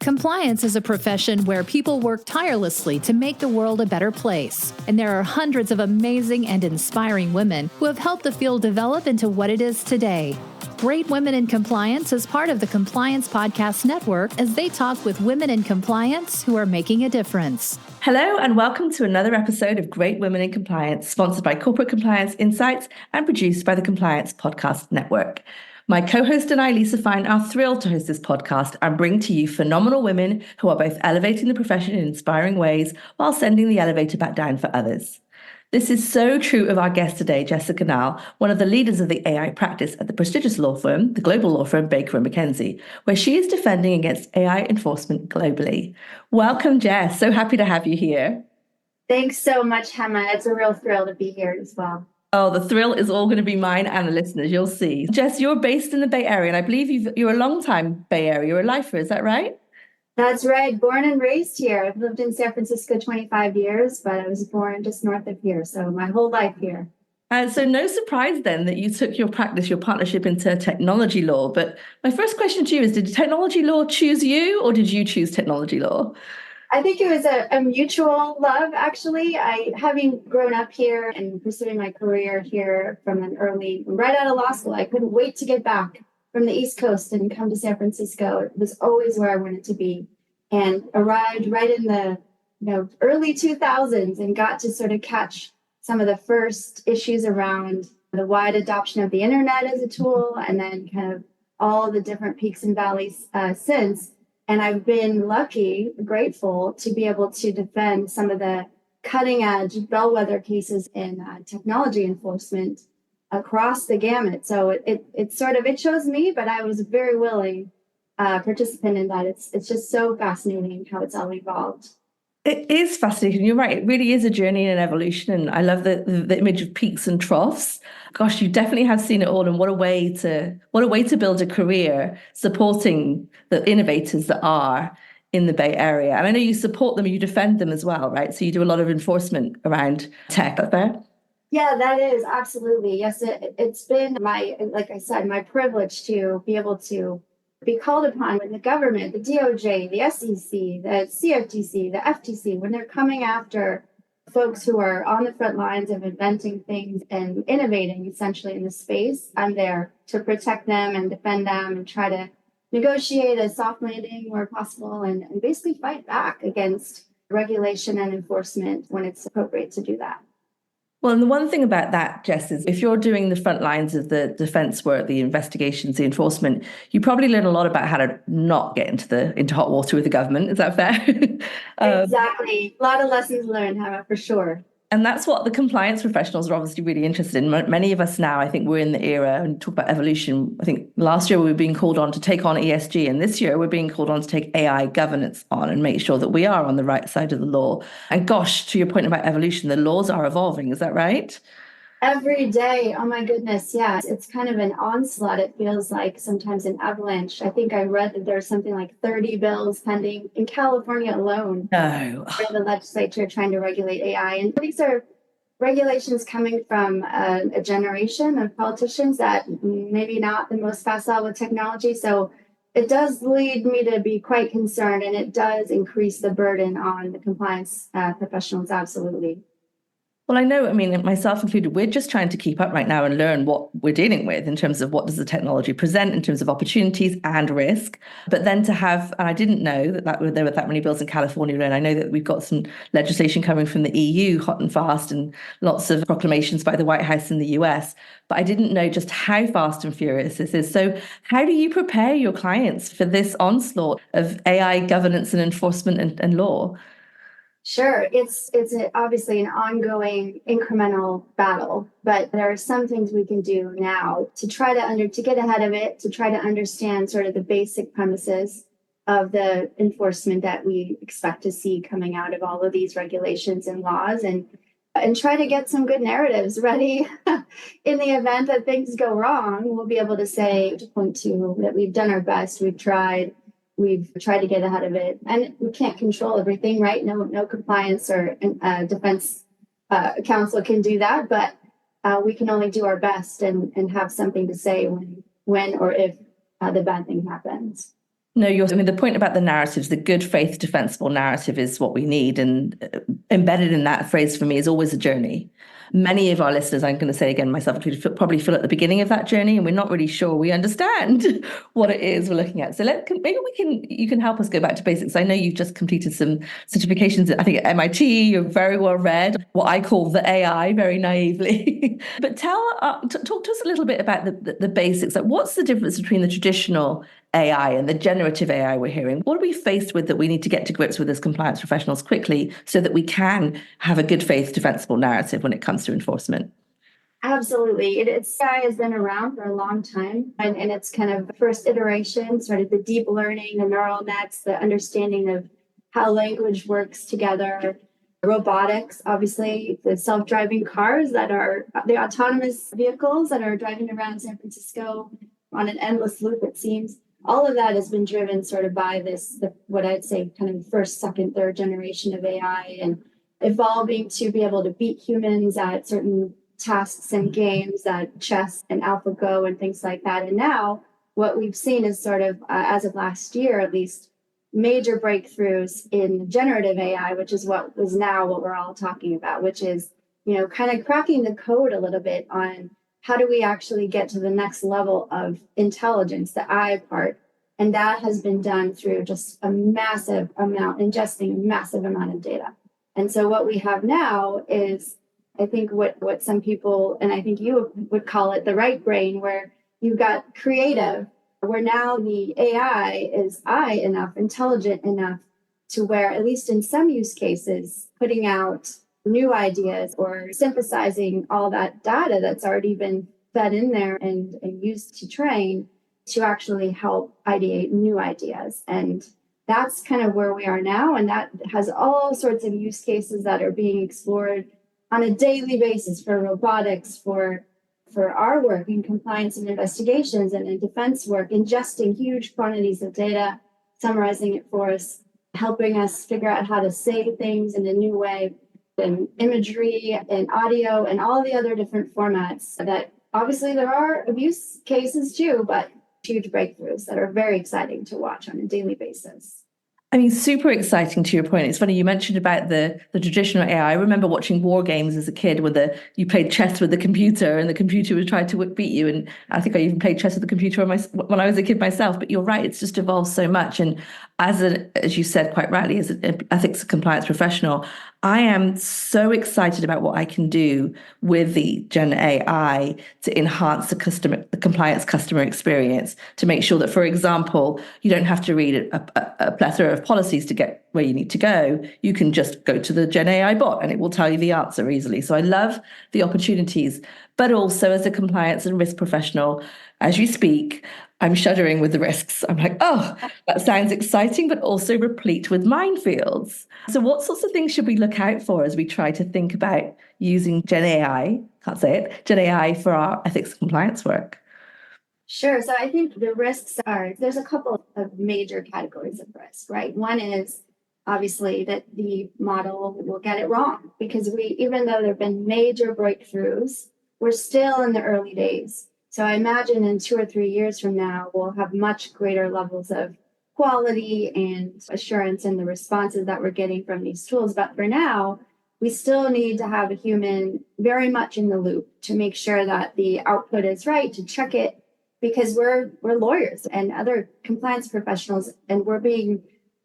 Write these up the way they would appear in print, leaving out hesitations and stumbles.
Compliance is a profession where people work tirelessly to make the world a better place. And there are hundreds of amazing and inspiring women who have helped the field develop into what it is today. Great Women in Compliance is part of the Compliance Podcast Network as they talk with women in compliance who are making a difference. Hello and welcome to another episode of Great Women in Compliance, sponsored by Corporate Compliance Insights and produced by the Compliance Podcast Network. My co-host and I, Lisa Fine, are thrilled to host this podcast and bring to you phenomenal women who are both elevating the profession in inspiring ways while sending the elevator back down for others. This is so true of our guest today, Jess Nall, one of the leaders of the AI practice at the prestigious law firm, the global law firm Baker McKenzie, where she is defending against AI enforcement globally. Welcome, Jess. So happy to have you here. Thanks so much, Hemma. It's a real thrill to be here as well. Oh, the thrill is all going to be mine and the listeners. You'll see. Jess, you're based in the Bay Area, and I believe you're a long-time Bay Area. You're a lifer, is that right? That's right. Born and raised here. I've lived in San Francisco 25 years, but I was born just north of here, so my whole life here. So no surprise then that you took your partnership into technology law. But my first question to you is, did technology law choose you, or did you choose technology law? I think it was a mutual love, actually. Having grown up here and pursuing my career here right out of law school, I couldn't wait to get back from the East Coast and come to San Francisco. It was always where I wanted to be, and arrived right in the early 2000s and got to sort of catch some of the first issues around the wide adoption of the internet as a tool, and then kind of all the different peaks and valleys since. And I've been grateful to be able to defend some of the cutting edge bellwether cases in technology enforcement across the gamut. So it chose me, but I was a very willing participant in that. It's just so fascinating how it's all evolved. It is fascinating. You're right. It really is a journey and an evolution. And I love the image of peaks and troughs. Gosh, you definitely have seen it all. And what a way to build a career supporting the innovators that are in the Bay Area. And I know you support them, you defend them as well, right? So you do a lot of enforcement around tech up there. Yeah, that is absolutely. Yes, it's been my privilege to be able to be called upon when the government, the DOJ, the SEC, the CFTC, the FTC, when they're coming after folks who are on the front lines of inventing things and innovating essentially in the space. I'm there to protect them and defend them and try to negotiate a soft landing where possible and basically fight back against regulation and enforcement when it's appropriate to do that. Well, and the one thing about that, Jess, is if you're doing the front lines of the defense work, the investigations, the enforcement, you probably learn a lot about how to not get into hot water with the government. Is that fair? Exactly. A lot of lessons learned, Hemma, for sure. And that's what the compliance professionals are obviously really interested in. Many of us now, I think we're in the era and talk about evolution. I think last year we were being called on to take on ESG, and this year we're being called on to take AI governance on and make sure that we are on the right side of the law. And gosh, to your point about evolution, the laws are evolving. Is that right? Every day. Oh my goodness. Yeah. It's kind of an onslaught. It feels like sometimes an avalanche. I think I read that there's something like 30 bills pending in California alone. No. For the legislature trying to regulate AI. And these are regulations coming from a generation of politicians that maybe not the most facile with technology. So it does lead me to be quite concerned, and it does increase the burden on the compliance professionals. Absolutely. Well, I know, myself included, we're just trying to keep up right now and learn what we're dealing with in terms of what does the technology present in terms of opportunities and risk. But then to have, and I didn't know that there were that many bills in California, and I know that we've got some legislation coming from the EU hot and fast and lots of proclamations by the White House in the US. But I didn't know just how fast and furious this is. So how do you prepare your clients for this onslaught of AI governance and enforcement and law? Sure. It's obviously an ongoing incremental battle, but there are some things we can do now to try to get ahead of it, to try to understand sort of the basic premises of the enforcement that we expect to see coming out of all of these regulations and laws, and try to get some good narratives ready in the event that things go wrong. We'll be able to point to that we've done our best, we've tried to get ahead of it, and we can't control everything, right? No compliance or defense counsel can do that, but we can only do our best and have something to say when or if the bad thing happens. No, the point about the narratives, the good faith defensible narrative is what we need. And embedded in that phrase for me is always a journey. Many of our listeners, I'm going to say again, myself included, probably feel at the beginning of that journey and we're not really sure we understand what it is we're looking at. So you can help us go back to basics. I know you've just completed some certifications, I think at MIT, you're very well read, what I call the AI, very naively. But talk to us a little bit about the basics. Like, what's the difference between the traditional AI and the generative AI we're hearing? What are we faced with that we need to get to grips with as compliance professionals quickly so that we can have a good faith defensible narrative when it comes to enforcement? Absolutely. AI has been around for a long time, and it's kind of first iteration, sort of the deep learning, the neural nets, the understanding of how language works together, robotics, obviously, the self-driving cars that are the autonomous vehicles that are driving around San Francisco on an endless loop, it seems. All of that has been driven sort of by what I'd say kind of first, second, third generation of AI, and evolving to be able to beat humans at certain tasks and games, at chess and AlphaGo and things like that. And now what we've seen is sort of, as of last year at least, major breakthroughs in generative AI, which is what we're all talking about, which is, kind of cracking the code a little bit on how do we actually get to the next level of intelligence, the I part? And that has been done through just ingesting a massive amount of data. And so what we have now is, I think what some people, and I think you would call it the right brain, where you've got creative, where now the AI is intelligent enough to where, at least in some use cases, putting out new ideas or synthesizing all that data that's already been fed in there and used to train to actually help ideate new ideas. And that's kind of where we are now. And that has all sorts of use cases that are being explored on a daily basis for robotics, for our work in compliance and investigations and in defense work, ingesting huge quantities of data, summarizing it for us, helping us figure out how to say things in a new way, and imagery and audio and all the other different formats that obviously there are abuse cases too, but huge breakthroughs that are very exciting to watch on a daily basis. I mean, super exciting to your point. It's funny, you mentioned about the traditional AI. I remember watching war games as a kid where you played chess with the computer and the computer would try to beat you. And I think I even played chess with the computer when I was a kid myself. But you're right, it's just evolved so much. And as you said quite rightly, as an ethics and compliance professional, I am so excited about what I can do with the Gen AI to enhance the compliance customer experience, to make sure that, for example, you don't have to read a plethora of policies to get where you need to go. You can just go to the Gen AI bot and it will tell you the answer easily. So I love the opportunities, but also as a compliance and risk professional, as you speak, I'm shuddering with the risks. I'm like, oh, that sounds exciting, but also replete with minefields. So what sorts of things should we look out for as we try to think about using Gen AI for our ethics and compliance work? Sure. So I think the risks there's a couple of major categories of risk, right? One is obviously that the model will get it wrong, because even though there have been major breakthroughs, we're still in the early days. So I imagine in 2 or 3 years from now, we'll have much greater levels of quality and assurance in the responses that we're getting from these tools. But for now, we still need to have a human very much in the loop to make sure that the output is right, to check it, because we're lawyers and other compliance professionals, and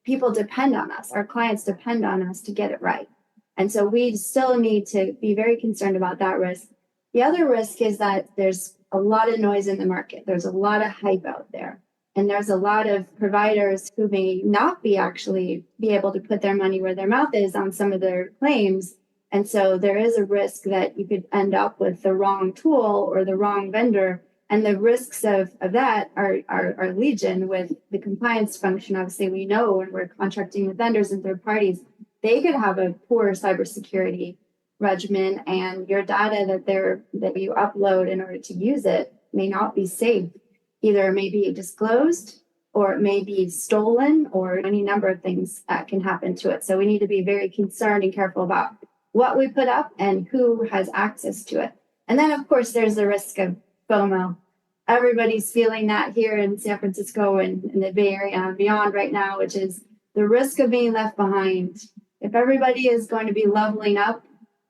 people depend on us. Our clients depend on us to get it right. And so we still need to be very concerned about that risk. The other risk is that there's a lot of noise in the market. There's a lot of hype out there. And there's a lot of providers who may not be able to put their money where their mouth is on some of their claims. And so there is a risk that you could end up with the wrong tool or the wrong vendor. And the risks of that are legion with the compliance function. Obviously, we know when we're contracting with vendors and third parties, they could have a poor cybersecurity regimen, and your data that you upload in order to use it may not be safe. Either it may be disclosed, or it may be stolen, or any number of things that can happen to it. So we need to be very concerned and careful about what we put up and who has access to it. And then, of course, there's the risk of FOMO, everybody's feeling that here in San Francisco and in the Bay Area and beyond right now, which is the risk of being left behind. If everybody is going to be leveling up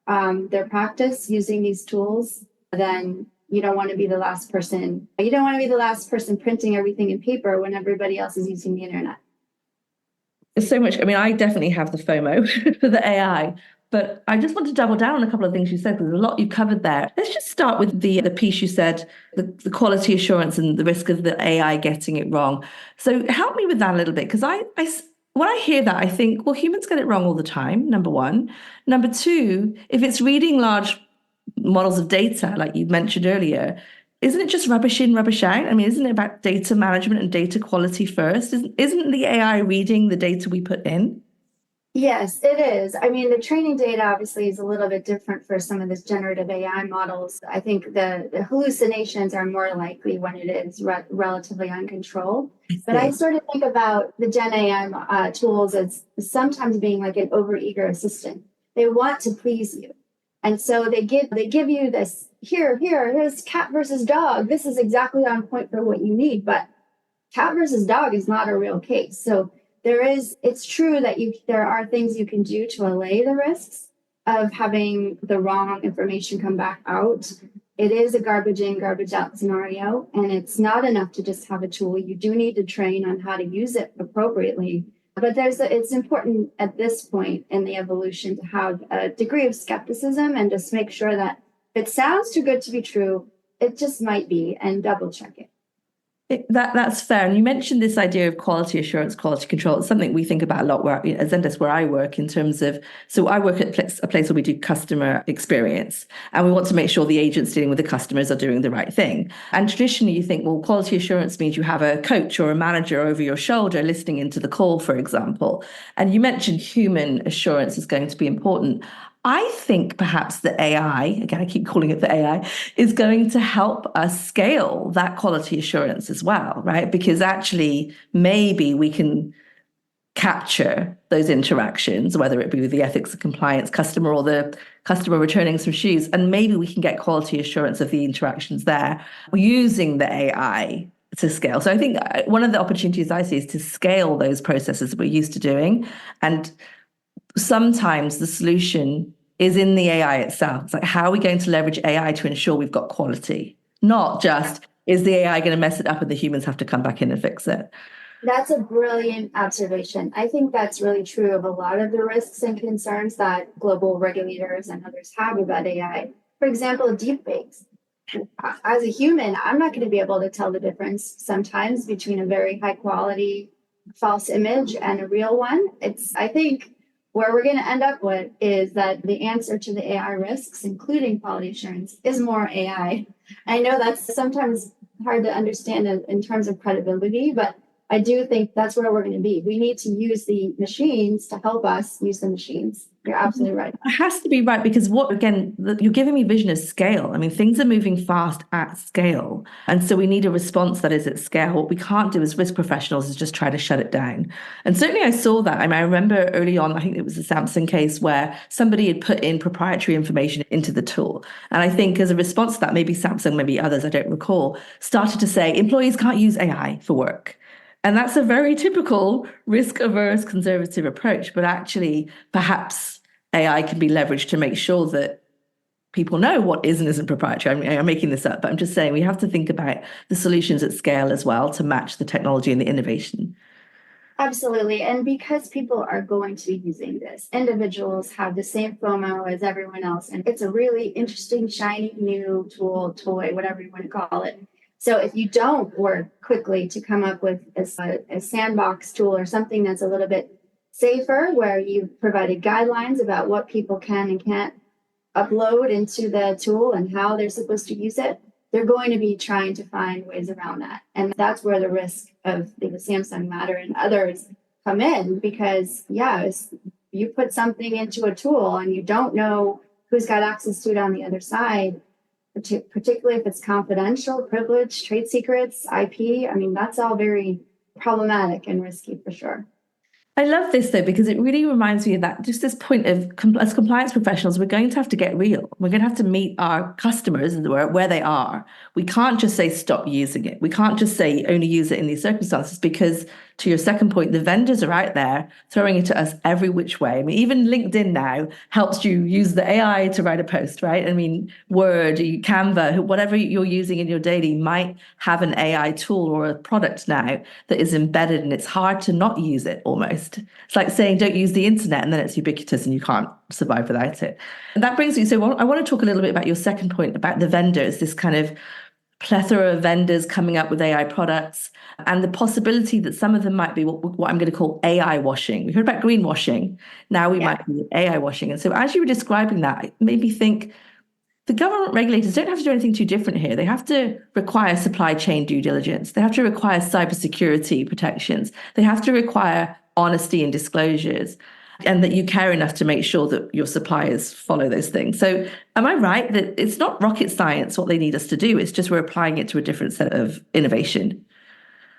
their practice using these tools, then you don't want to be the last person. You don't want to be the last person printing everything in paper when everybody else is using the internet. There's so much. I mean, I definitely have the FOMO for the AI, but I just want to double down on a couple of things you said, because there's a lot you covered there. Let's just start with the piece you said, the quality assurance and the risk of the AI getting it wrong. So help me with that a little bit, because when I hear that, I think, well, humans get it wrong all the time, number one. Number two, if it's reading large models of data, like you mentioned earlier, isn't it just rubbish in, rubbish out? I mean, isn't it about data management and data quality first? Isn't the AI reading the data we put in? Yes, it is. I mean, the training data obviously is a little bit different for some of this generative AI models. I think the hallucinations are more likely when it is relatively uncontrolled. But I sort of think about the Gen AI tools as sometimes being like an overeager assistant. They want to please you. And so they give you this, here's cat versus dog. This is exactly on point for what you need. But cat versus dog is not a real case. So it's true that there are things you can do to allay the risks of having the wrong information come back out. It is a garbage in, garbage out scenario, and it's not enough to just have a tool. You do need to train on how to use it appropriately. But it's important at this point in the evolution to have a degree of skepticism and just make sure that if it sounds too good to be true, it just might be, and double check it. That's fair. And you mentioned this idea of quality assurance, quality control. It's something we think about a lot at Zendesk, where I work, in terms of, so I work at a place where we do customer experience, and we want to make sure the agents dealing with the customers are doing the right thing. And traditionally you think, well, quality assurance means you have a coach or a manager over your shoulder listening into the call, for example. And you mentioned human assurance is going to be important. I think perhaps the AI, again, I keep calling it the AI, is going to help us scale that quality assurance as well, right? Because actually, maybe we can capture those interactions, whether it be with the ethics and compliance customer or the customer returning some shoes, and maybe we can get quality assurance of the interactions there using the AI to scale. So I think one of the opportunities I see is to scale those processes that we're used to doing. And sometimes the solution is in the AI itself. It's like, how are we going to leverage AI to ensure we've got quality? Not just, is the AI going to mess it up and the humans have to come back in and fix it? That's a brilliant observation. I think that's really true of a lot of the risks and concerns that global regulators and others have about AI. For example, deepfakes. As a human, I'm not going to be able to tell the difference sometimes between a very high quality false image and a real one. I think where we're going to end up with is that the answer to the AI risks, including quality assurance, is more AI. I know that's sometimes hard to understand in terms of credibility, but I do think that's where we're going to be. We need to use the machines to help us use the machines. You're absolutely right. It has to be right, because you're giving me vision of scale. I mean, things are moving fast at scale. And so we need a response that is at scale. What we can't do as risk professionals is just try to shut it down. And certainly I saw that. I mean, I remember early on, I think it was a Samsung case where somebody had put in proprietary information into the tool. And I think as a response to that, maybe Samsung, maybe others, I don't recall, started to say employees can't use AI for work. And that's a very typical risk-averse conservative approach. But actually, perhaps AI can be leveraged to make sure that people know what is and isn't proprietary. I'm making this up, but I'm just saying we have to think about the solutions at scale as well to match the technology and the innovation. Absolutely. And because people are going to be using this, individuals have the same FOMO as everyone else. And it's a really interesting, shiny, new tool, toy, whatever you want to call it. So if you don't work quickly to come up with a sandbox tool or something that's a little bit safer, where you've provided guidelines about what people can and can't upload into the tool and how they're supposed to use it, they're going to be trying to find ways around that. And that's where the risk of the Samsung matter and others come in, because, you put something into a tool and you don't know who's got access to it on the other side, particularly if it's confidential, privileged, trade secrets, IP. I mean, that's all very problematic and risky for sure. I love this though, because it really reminds me of that, just this point of as compliance professionals, we're going to have to get real. We're going to have to meet our customers where they are. We can't just say stop using it. We can't just say only use it in these circumstances, because to your second point, the vendors are out there throwing it at us every which way. I mean, even LinkedIn now helps you use the AI to write a post, right? I mean, Word, Canva, whatever you're using in your daily might have an AI tool or a product now that is embedded, and it's hard to not use it almost. It's like saying don't use the internet, and then it's ubiquitous and you can't survive without it. And that brings me, so I want to talk a little bit about your second point about the vendors, this kind of plethora of vendors coming up with AI products, and the possibility that some of them might be what I'm going to call AI washing. We heard about greenwashing. Now we might be AI washing. And so as you were describing that, it made me think the government regulators don't have to do anything too different here. They have to require supply chain due diligence. They have to require cybersecurity protections. They have to require honesty and disclosures, and that you care enough to make sure that your suppliers follow those things. So am I right that it's not rocket science what they need us to do? It's just we're applying it to a different set of innovation.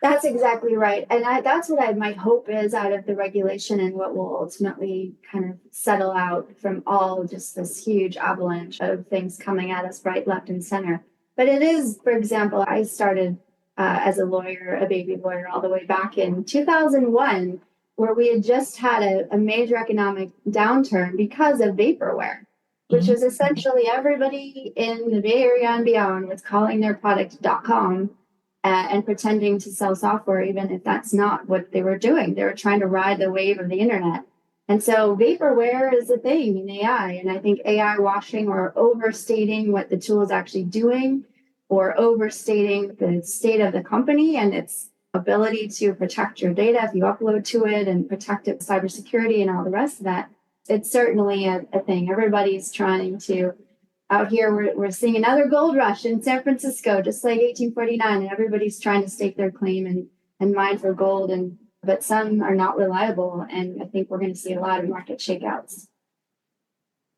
That's exactly right. And that's what my hope is out of the regulation, and what will ultimately kind of settle out from all just this huge avalanche of things coming at us right, left, and center. But it is, for example, I started as a lawyer, a baby lawyer, all the way back in 2001, where we had just had a major economic downturn because of vaporware, which was essentially everybody in the Bay Area and beyond was calling their product .com and pretending to sell software, even if that's not what they were doing. They were trying to ride the wave of the internet. And so vaporware is a thing in AI. And I think AI washing, or overstating what the tool is actually doing, or overstating the state of the company and its ability to protect your data if you upload to it, and protect it, cybersecurity and all the rest of that. It's certainly a thing. Everybody's trying to, out here, we're seeing another gold rush in San Francisco, just like 1849, and everybody's trying to stake their claim and mine for gold, but some are not reliable, and I think we're going to see a lot of market shakeouts.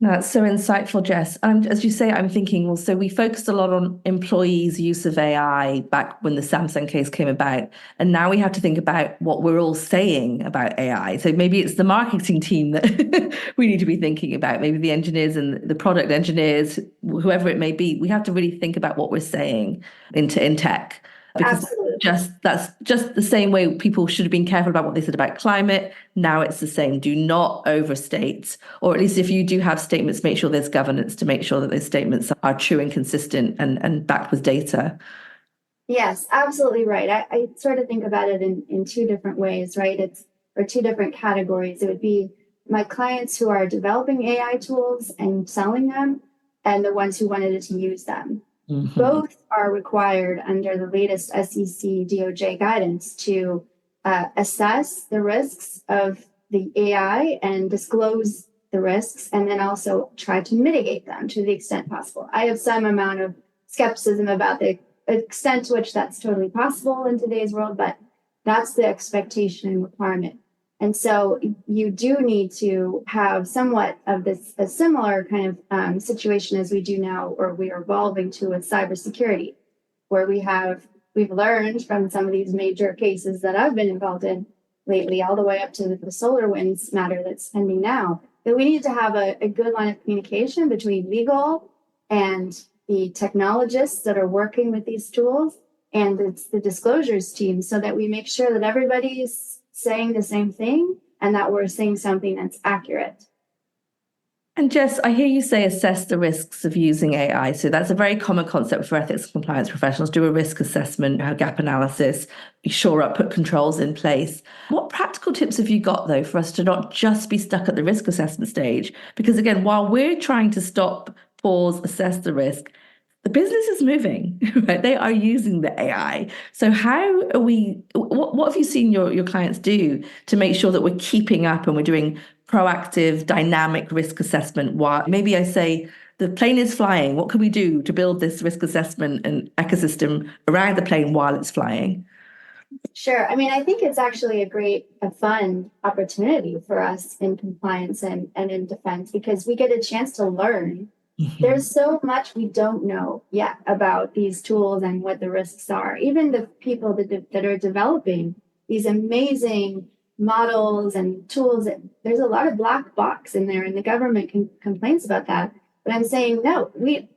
No, that's so insightful, Jess. As you say, I'm thinking, well, so we focused a lot on employees' use of AI back when the Samsung case came about. And now we have to think about what we're all saying about AI. So maybe it's the marketing team that we need to be thinking about, maybe the engineers and the product engineers, whoever it may be. We have to really think about what we're saying in tech. Because that's just the same way people should have been careful about what they said about climate. Now it's the same. Do not overstate, or at least if you do have statements, make sure there's governance to make sure that those statements are true and consistent and backed with data. Yes, absolutely right. I sort of think about it in two different ways, right? Or two different categories. It would be my clients who are developing AI tools and selling them, and the ones who wanted to use them. Both are required under the latest SEC DOJ guidance to assess the risks of the AI and disclose the risks, and then also try to mitigate them to the extent possible. I have some amount of skepticism about the extent to which that's totally possible in today's world, but that's the expectation and requirement. And so you do need to have somewhat of a similar kind of situation as we do now, or we are evolving to with cybersecurity, where we've learned from some of these major cases that I've been involved in lately, all the way up to the SolarWinds matter that's pending now, that we need to have a good line of communication between legal and the technologists that are working with these tools, and it's the disclosures team, so that we make sure that everybody's saying the same thing and that we're saying something that's accurate. And Jess, I hear you say assess the risks of using AI. So that's a very common concept for ethics and compliance professionals. Do a risk assessment, a gap analysis, shore up, put controls in place. What practical tips have you got, though, for us to not just be stuck at the risk assessment stage? Because again, while we're trying to stop, pause, assess the risk, the business is moving, right? They are using the AI. So how are what have you seen your clients do to make sure that we're keeping up and we're doing proactive, dynamic risk assessment? While maybe I say the plane is flying, what can we do to build this risk assessment and ecosystem around the plane while it's flying? Sure. I mean, I think it's actually a fun opportunity for us in compliance and in defense, because we get a chance to learn. There's so much we don't know yet about these tools and what the risks are. Even the people that are developing these amazing models and tools. There's a lot of black box in there, and the government complains about that. But I'm saying, no,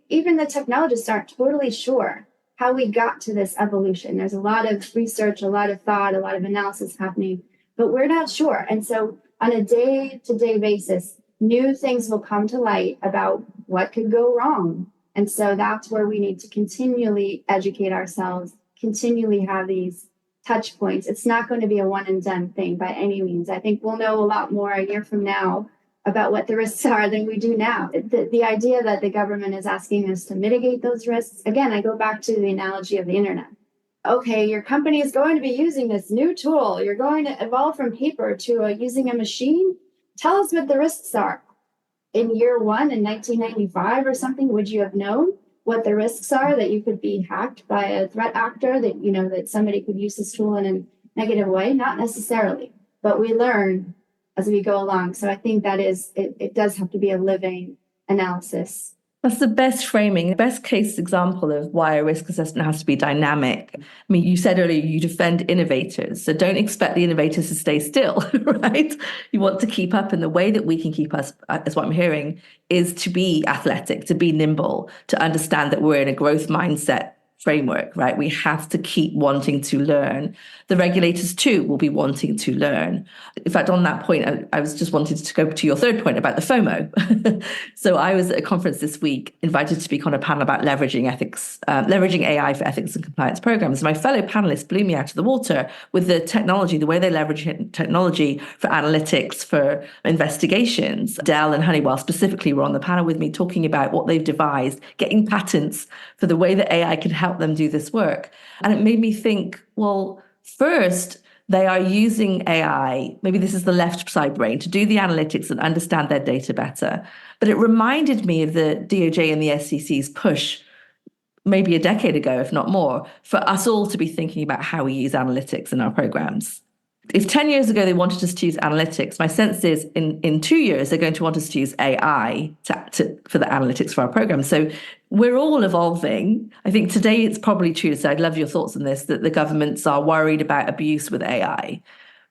even the technologists aren't totally sure how we got to this evolution. There's a lot of research, a lot of thought, a lot of analysis happening, but we're not sure. And so on a day-to-day basis, new things will come to light about what could go wrong. And so that's where we need to continually educate ourselves, continually have these touch points. It's not going to be a one and done thing by any means. I think we'll know a lot more a year from now about what the risks are than we do now. The idea that the government is asking us to mitigate those risks, again, I go back to the analogy of the internet. Okay, your company is going to be using this new tool. You're going to evolve from paper to using a machine. Tell us what the risks are. In year one in 1995 or something, would you have known what the risks are, that you could be hacked by a threat actor, that that somebody could use this tool in a negative way? Not necessarily, but we learn as we go along. So I think that it does have to be a living analysis. That's the best framing, the best case example of why a risk assessment has to be dynamic. I mean, you said earlier you defend innovators, so don't expect the innovators to stay still, right? You want to keep up, and the way that we can keep us, as what I'm hearing, is to be athletic, to be nimble, to understand that we're in a growth mindset framework, right? We have to keep wanting to learn. The regulators too will be wanting to learn. In fact, on that point, I was just wanting to go to your third point about the FOMO. So I was at a conference this week, invited to speak on a panel about leveraging AI for ethics and compliance programs. My fellow panelists blew me out of the water with the technology, the way they leverage technology for analytics, for investigations. Dell and Honeywell specifically were on the panel with me talking about what they've devised, getting patents for the way that AI can help them do this work. And it made me think, well, first, they are using AI, maybe this is the left side brain, to do the analytics and understand their data better. But it reminded me of the DOJ and the SEC's push maybe a decade ago, if not more, for us all to be thinking about how we use analytics in our programs. If 10 years ago they wanted us to use analytics, my sense is in 2 years they're going to want us to use AI for the analytics for our programs. So we're all evolving. I think today it's probably true to say, I'd love your thoughts on this, that the governments are worried about abuse with AI.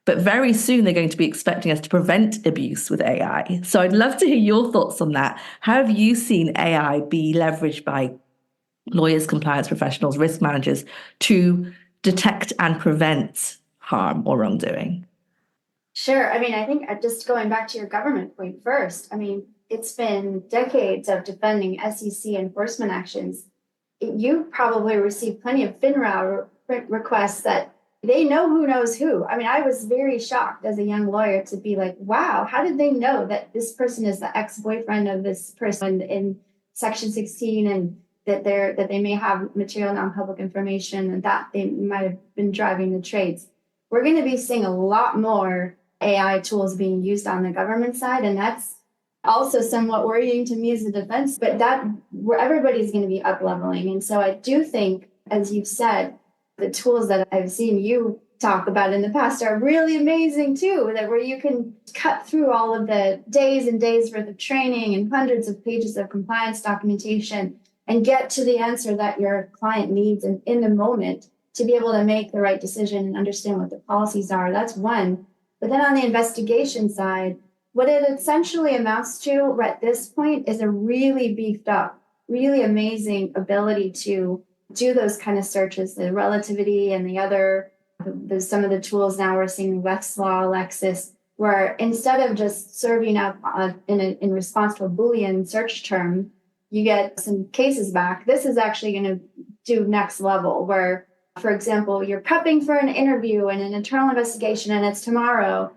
But very soon they're going to be expecting us to prevent abuse with AI. So I'd love to hear your thoughts on that. How have you seen AI be leveraged by lawyers, compliance professionals, risk managers to detect and prevent harm or wrongdoing? Sure. I mean, I think just going back to your government point first, I mean, it's been decades of defending SEC enforcement actions. You probably received plenty of FINRA requests that they know who knows who. I mean, I was very shocked as a young lawyer to be like, wow, how did they know that this person is the ex-boyfriend of this person in Section 16 and that they may have material non-public information and that they might have been driving the trades? We're going to be seeing a lot more AI tools being used on the government side, and that's also somewhat worrying to me as a defense, but that where everybody's going to be up leveling. And so I do think, as you've said, the tools that I've seen you talk about in the past are really amazing too, that where you can cut through all of the days and days worth of training and hundreds of pages of compliance documentation and get to the answer that your client needs in the moment to be able to make the right decision and understand what the policies are. That's one. But then on the investigation side, what it essentially amounts to at this point is a really beefed up, really amazing ability to do those kind of searches, the relativity and some of the tools now we're seeing Westlaw, Lexis, where instead of just serving up in response to a Boolean search term, you get some cases back. This is actually going to do next level where, for example, you're prepping for an interview and an internal investigation and it's tomorrow,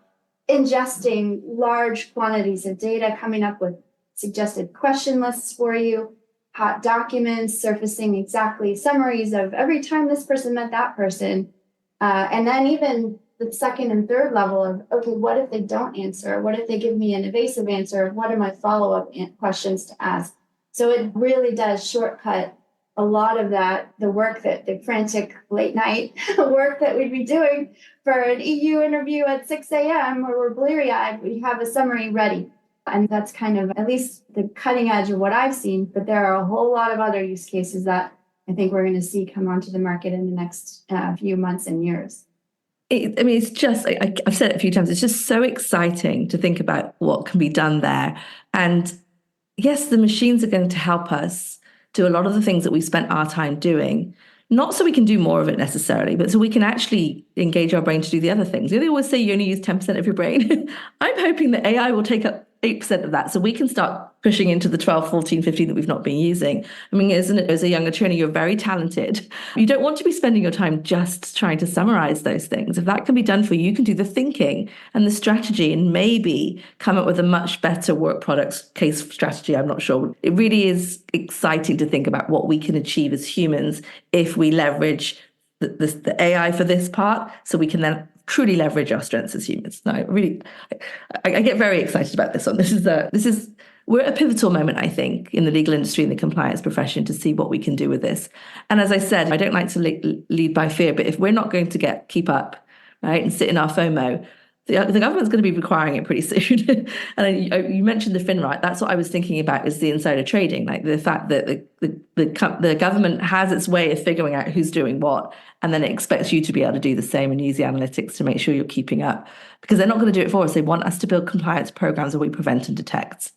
ingesting large quantities of data, coming up with suggested question lists for you, hot documents, surfacing exactly summaries of every time this person met that person. And then even the second and third level of, okay, what if they don't answer? What if they give me an evasive answer? What are my follow-up questions to ask? So it really does shortcut a lot of the work the frantic late night work that we'd be doing for an EU interview at 6 a.m. where we're bleary-eyed, we have a summary ready. And that's kind of at least the cutting edge of what I've seen. But there are a whole lot of other use cases that I think we're going to see come onto the market in the next few months and years. It's just, I've said it a few times, it's just so exciting to think about what can be done there. And yes, the machines are going to help us do a lot of the things that we've spent our time doing, not so we can do more of it necessarily, but so we can actually engage our brain to do the other things. They always say you only use 10% of your brain. I'm hoping that AI will take up 8% of that, so we can start pushing into the 12, 14, 15 that we've not been using. I mean, isn't it, as a young attorney, you're very talented. You don't want to be spending your time just trying to summarize those things. If that can be done for you, you can do the thinking and the strategy and maybe come up with a much better work product case strategy. I'm not sure. It really is exciting to think about what we can achieve as humans if we leverage the AI for this part, so we can then truly leverage our strengths as humans. No, I get very excited about this one. We're at a pivotal moment, I think, in the legal industry and the compliance profession to see what we can do with this. And as I said, I don't like to lead by fear, but if we're not going to keep up, right, and sit in our FOMO, the government's going to be requiring it pretty soon. And you mentioned the FinRight. That's what I was thinking about, is the insider trading, like the fact that the government has its way of figuring out who's doing what, and then it expects you to be able to do the same and use the analytics to make sure you're keeping up. Because they're not going to do it for us. They want us to build compliance programs where we prevent and detect.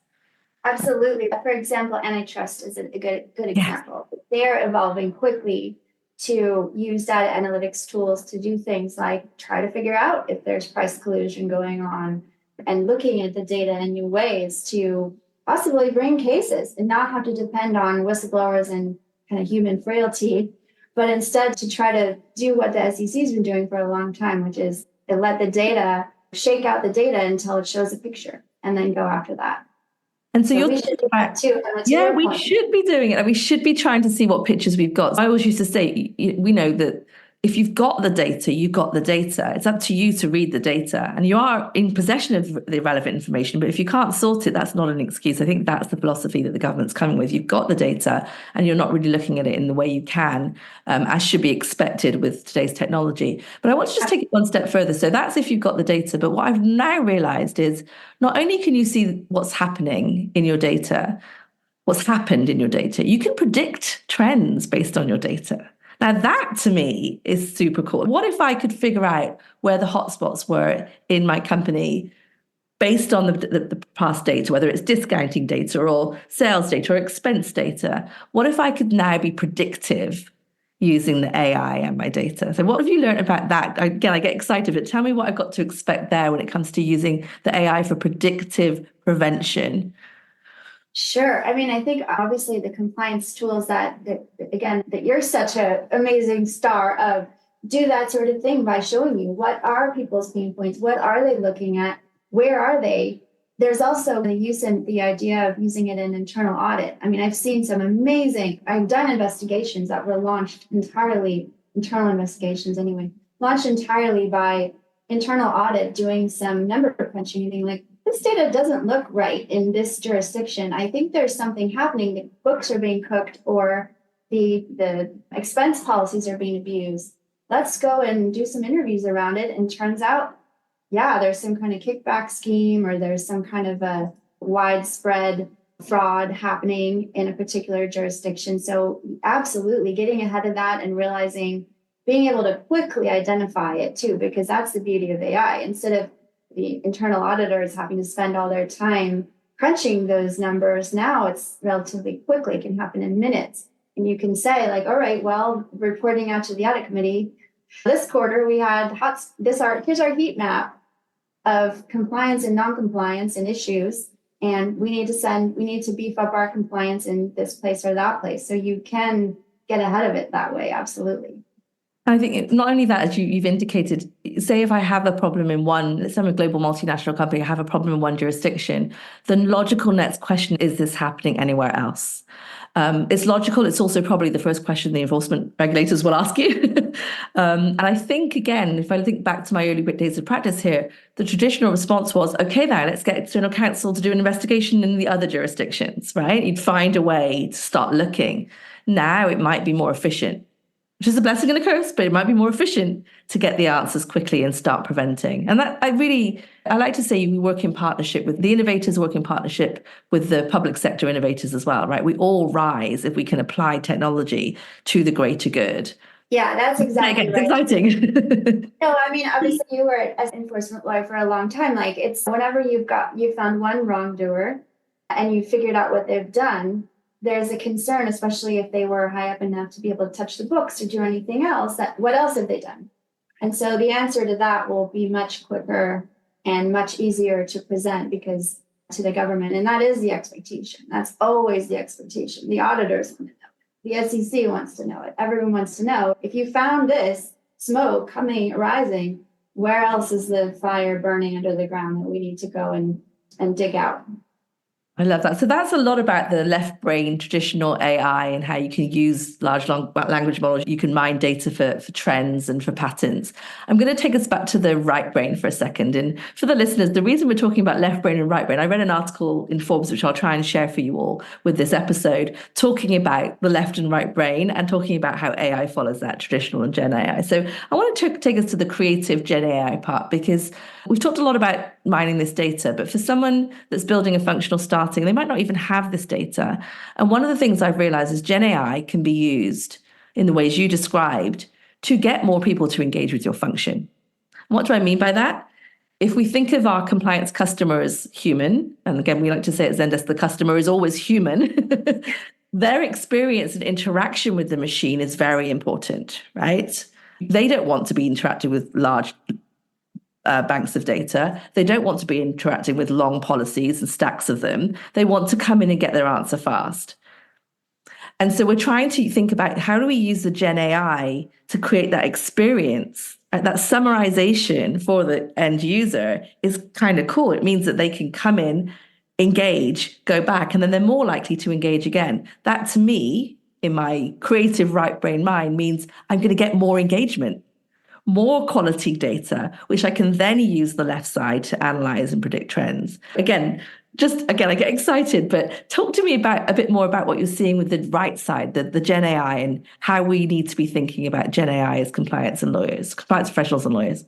Absolutely. For example, antitrust is a good example. Yeah. They're evolving quickly to use data analytics tools to do things like try to figure out if there's price collusion going on, and looking at the data in new ways to possibly bring cases and not have to depend on whistleblowers and kind of human frailty, but instead to try to do what the SEC's been doing for a long time, which is to let the data, shake out the data until it shows a picture and then go after that. And so we should do that too. Yeah, we should be doing it. And we should be trying to see what pictures we've got. I always used to say, we know that if you've got the data, you've got the data. It's up to you to read the data. And you are in possession of the relevant information. But if you can't sort it, that's not an excuse. I think that's the philosophy that the government's coming with. You've got the data and you're not really looking at it in the way you can, as should be expected with today's technology. But I want to just take it one step further. So that's if you've got the data. But what I've now realized is not only can you see what's happening in your data, what's happened in your data, you can predict trends based on your data. Now, that to me is super cool. What if I could figure out where the hotspots were in my company based on the past data, whether it's discounting data or sales data or expense data? What if I could now be predictive using the AI and my data? So what have you learned about that? Again, I get excited, but tell me what I've got to expect there when it comes to using the AI for predictive prevention. Sure. I mean, I think obviously the compliance tools that you're such an amazing star of do that sort of thing by showing you what are people's pain points, what are they looking at, where are they? There's also the use and the idea of using it in internal audit. I mean, I've seen some I've done investigations that were launched entirely, internal investigations anyway, launched entirely by internal audit doing some number crunching and being like, this data doesn't look right in this jurisdiction. I think there's something happening. The books are being cooked or the expense policies are being abused. Let's go and do some interviews around it. And turns out, yeah, there's some kind of kickback scheme or there's some kind of a widespread fraud happening in a particular jurisdiction. So absolutely getting ahead of that and realizing, being able to quickly identify it too, because that's the beauty of AI. Instead of the internal auditors having to spend all their time crunching those numbers, now it's relatively quickly. It can happen in minutes. And you can say like, all right, well, reporting out to the audit committee, this quarter we had here's our heat map of compliance and non-compliance and issues. And we need to beef up our compliance in this place or that place. So you can get ahead of it that way. Absolutely. I think not only that, as you've indicated, say if I have a problem in let's say I'm a global multinational company, I have a problem in one jurisdiction, the logical next question, is this happening anywhere else? It's logical. It's also probably the first question the enforcement regulators will ask you. And I think, again, if I think back to my early days of practice here, the traditional response was, okay, now let's get external counsel to do an investigation in the other jurisdictions, right? You'd find a way to start looking. Now it might be more efficient, which is a blessing and a curse, but it might be more efficient to get the answers quickly and start preventing. And that I like to say we work in partnership with the innovators, work in partnership with the public sector innovators as well, right? We all rise if we can apply technology to the greater good. Yeah, that's exactly It's right. exciting. No, I mean, obviously you were an enforcement lawyer for a long time. Like it's whenever you found one wrongdoer and you figured out what they've done, there's a concern, especially if they were high up enough to be able to touch the books or do anything else, that what else have they done? And so the answer to that will be much quicker and much easier to present because to the government. And that is the expectation. That's always the expectation. The auditors want to know it. The SEC wants to know it. Everyone wants to know if you found this smoke coming, rising, where else is the fire burning under the ground that we need to go and dig out? I love that. So that's a lot about the left brain traditional AI and how you can use large language models. You can mine data for trends and for patterns. I'm going to take us back to the right brain for a second. And for the listeners, the reason we're talking about left brain and right brain, I read an article in Forbes, which I'll try and share for you all with this episode, talking about the left and right brain and talking about how AI follows that traditional and Gen AI. So I want to take us to the creative Gen AI part, because we've talked a lot about mining this data, but for someone that's building a functional starting, they might not even have this data. And one of the things I've realized is Gen AI can be used in the ways you described to get more people to engage with your function. And what do I mean by that? If we think of our compliance customer as human, and again, we like to say at Zendesk, the customer is always human, their experience and interaction with the machine is very important, right? They don't want to be interacting with large banks of data. They don't want to be interacting with long policies and stacks of them. They want to come in and get their answer fast. And so we're trying to think about how do we use the Gen AI to create that experience. That summarization for the end user is kind of cool. It means that they can come in, engage, go back, and then they're more likely to engage again. That to me, in my creative right brain mind, means I'm going to get more engagement, more quality data, which I can then use the left side to analyze and predict trends. I get excited, but talk to me about a bit more about what you're seeing with the right side, the Gen AI, and how we need to be thinking about Gen AI as compliance professionals and lawyers.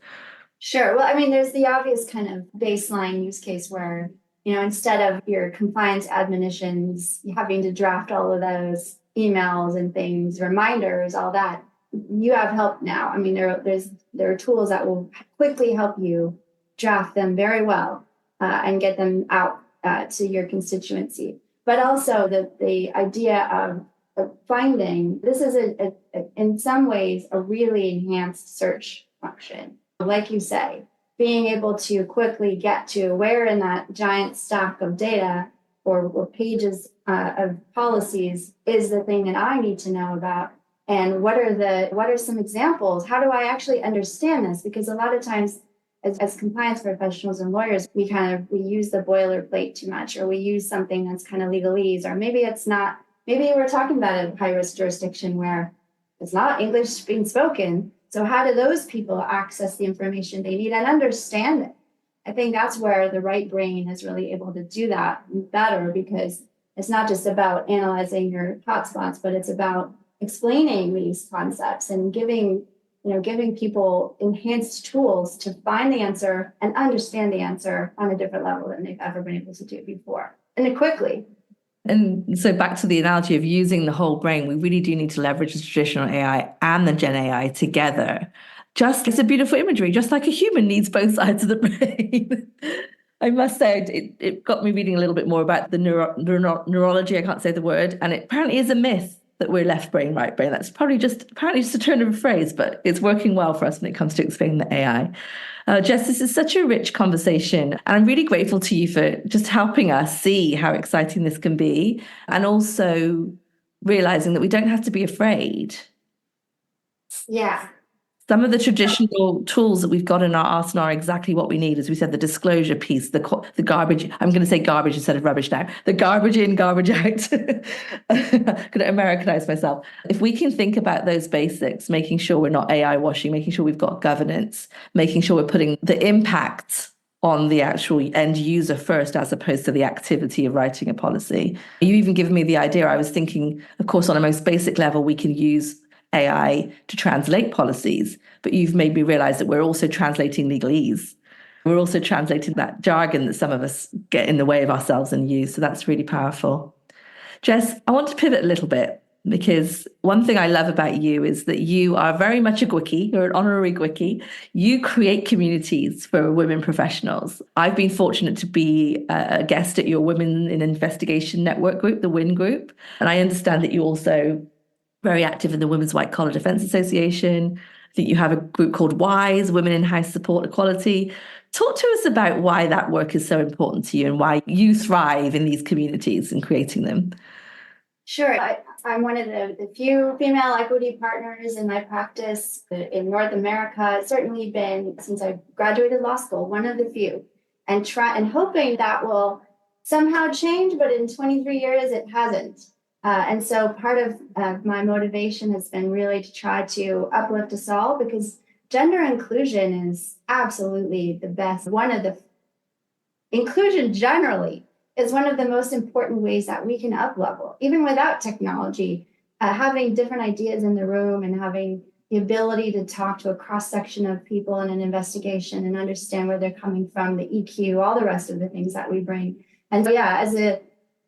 Sure. Well, I mean, there's the obvious kind of baseline use case where, instead of your compliance admonitions, having to draft all of those emails and things, reminders, all that, you have help now. I mean, there are tools that will quickly help you draft them very well and get them out to your constituency. But also the idea of finding, this is in some ways a really enhanced search function. Like you say, being able to quickly get to where in that giant stack of data or pages of policies is the thing that I need to know about. And what are some examples? How do I actually understand this? Because a lot of times as compliance professionals and lawyers, we use the boilerplate too much, or we use something that's kind of legalese, or maybe it's not, maybe we're talking about a high risk jurisdiction where it's not English being spoken. So how do those people access the information they need and understand it? I think that's where the right brain is really able to do that better, because it's not just about analyzing your hotspots, but it's about explaining these concepts and giving people enhanced tools to find the answer and understand the answer on a different level than they've ever been able to do before, and then quickly. And so back to the analogy of using the whole brain, we really do need to leverage the traditional AI and the Gen AI together. It's a beautiful imagery, just like a human needs both sides of the brain. I must say, it got me reading a little bit more about the neurology. I can't say the word. And it apparently is a myth that we're left brain, right brain. That's apparently just a turn of a phrase, but it's working well for us when it comes to explaining the AI. Jess, this is such a rich conversation, and I'm really grateful to you for just helping us see how exciting this can be, and also realizing that we don't have to be afraid. Yeah. Some of the traditional tools that we've got in our arsenal are exactly what we need. As we said, the disclosure piece, the garbage. I'm going to say garbage instead of rubbish now. The garbage in, garbage out. I'm going to Americanize myself. If we can think about those basics, making sure we're not AI washing, making sure we've got governance, making sure we're putting the impact on the actual end user first, as opposed to the activity of writing a policy. You even given me the idea. I was thinking, of course, on a most basic level, we can use AI to translate policies, but you've made me realize that we're also translating legalese. We're also translating that jargon that some of us get in the way of ourselves and use. So that's really powerful. Jess, I want to pivot a little bit. because one thing I love about you is that you are very much a Gwickie. You're an honorary Gwickie. You create communities for women professionals. I've been fortunate to be a guest at your Women in Investigation Network group, the WIN group. And I understand that you also very active in the Women's White Collar Defence Association. I think you have a group called WISE, Women in House Support Equality. Talk to us about why that work is so important to you and why you thrive in these communities and creating them. Sure. I'm one of the few female equity partners in my practice in North America. It's certainly been, since I graduated law school, one of the few, and hoping that will somehow change, but in 23 years it hasn't. And so part of my motivation has been really to try to uplift us all, because gender inclusion is absolutely the best. Inclusion generally is one of the most important ways that we can up-level, even without technology. Having different ideas in the room and having the ability to talk to a cross-section of people in an investigation and understand where they're coming from, the EQ, all the rest of the things that we bring. And so, yeah,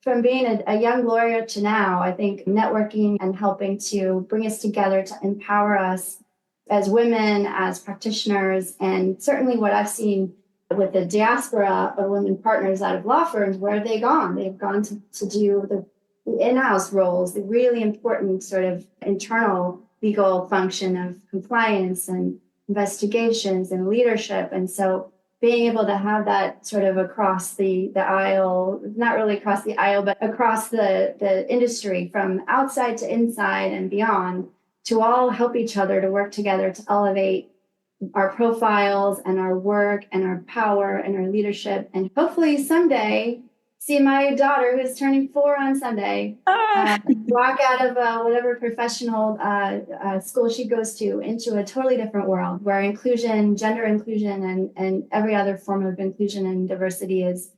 from being a young lawyer to now, I think networking and helping to bring us together to empower us as women, as practitioners, and certainly what I've seen with the diaspora of women partners out of law firms, where have they gone? They've gone to do the in-house roles, the really important sort of internal legal function of compliance and investigations and leadership. And so being able to have that sort of across the aisle, not really across the aisle, but across the industry, from outside to inside and beyond, to all help each other to work together to elevate our profiles and our work and our power and our leadership, and hopefully someday see my daughter, who's turning 4 on Sunday, walk out of whatever professional school she goes to into a totally different world where inclusion, gender inclusion, and every other form of inclusion and diversity is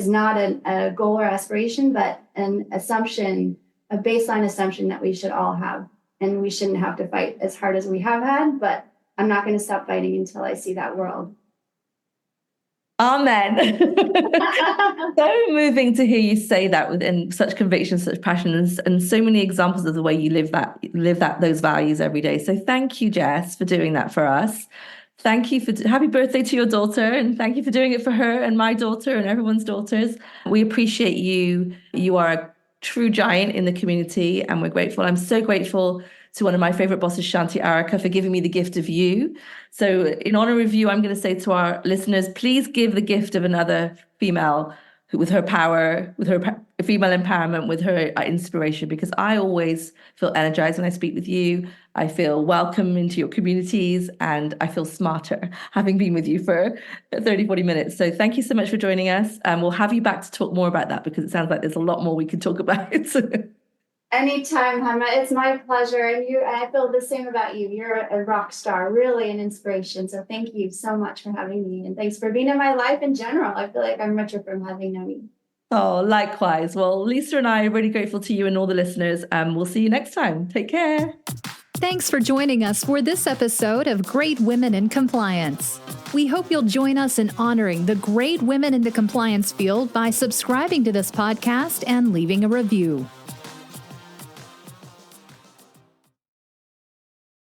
not a goal or aspiration, but an assumption, a baseline assumption that we should all have. And we shouldn't have to fight as hard as we have had, but I'm not going to stop fighting until I see that world. Amen. So moving to hear you say that within such conviction, such passion, and so many examples of the way you live those values every day. So thank you, Jess, for doing that for us. Thank you happy birthday to your daughter, and thank you for doing it for her and my daughter and everyone's daughters. We appreciate you. You are a true giant in the community, and we're grateful. I'm so grateful to one of my favorite bosses, Shanti Arika, for giving me the gift of you. So in honor of you, I'm going to say to our listeners, please give the gift of another female with her power, with her female empowerment, with her inspiration, because I always feel energized when I speak with you. I feel welcome into your communities, and I feel smarter having been with you for 30, 40 minutes. So thank you so much for joining us. We'll have you back to talk more about that, because it sounds like there's a lot more we could talk about. Anytime, Hemma. It's my pleasure. And I feel the same about you. You're a rock star, really an inspiration. So thank you so much for having me. And thanks for being in my life in general. I feel like I'm richer from having known you. Oh, likewise. Well, Lisa and I are really grateful to you and all the listeners. We'll see you next time. Take care. Thanks for joining us for this episode of Great Women in Compliance. We hope you'll join us in honoring the great women in the compliance field by subscribing to this podcast and leaving a review.